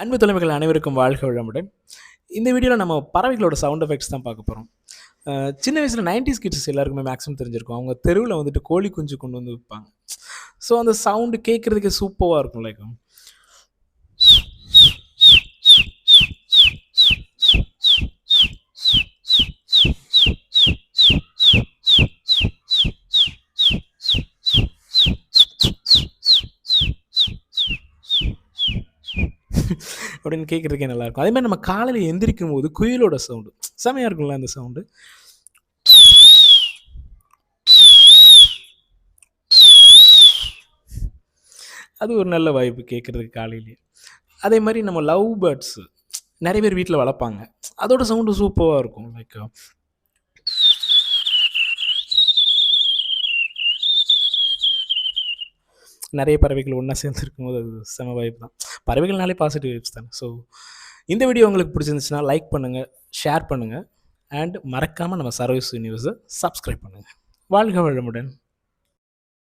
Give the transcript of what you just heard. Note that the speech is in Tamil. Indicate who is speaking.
Speaker 1: அன்பு தலைமைகள் அனைவருக்கும் வாழ்க வளமுடன். இந்த வீடியோவில் நம்ம பறவைகளோட சவுண்ட் எஃபெக்ட்ஸ் தான் பார்க்க போகிறோம். சின்ன வயசில் 90s கிட்ஸ் எல்லாருக்குமே மேக்ஸிமம் தெரிஞ்சிருக்கும். அவங்க தெருவில் வந்துட்டு கோழி குஞ்சு கொண்டு வந்து விற்பாங்க. ஸோ அந்த சவுண்டு கேட்குறதுக்கு சூப்பராக இருக்கும். லைக் அப்படின்னு கேட்குறதுக்கே நல்லாயிருக்கும். அதே மாதிரி நம்ம காலையில் எந்திரிக்கும் போது குயிலோட சவுண்டு செமையாக இருக்கும்ல. அந்த சவுண்டு அது ஒரு நல்ல வாய்ப்பு கேட்குறதுக்கு காலையிலேயே. அதே மாதிரி நம்ம லவ் பேர்ட்ஸு நிறைய பேர் வீட்டில் வளர்ப்பாங்க. அதோட சவுண்டு சூப்பராக இருக்கும். லைக் நிறைய பறவைகள் ஒன்றா சேர்ந்துருக்கும் போது அது செம வாய்ப்பு தான். பறவைகள்னாலே பாசிட்டிவ் வைப்ஸ் தானே. ஸோ இந்த வீடியோ உங்களுக்கு பிடிச்சிருந்துச்சுன்னா லைக் பண்ணுங்கள், ஷேர் பண்ணுங்கள், அண்ட் மறக்காமல் நம்ம சர்வீஸ் நியூஸை சப்ஸ்கிரைப் பண்ணுங்கள். வாழ்க வளமுடன்.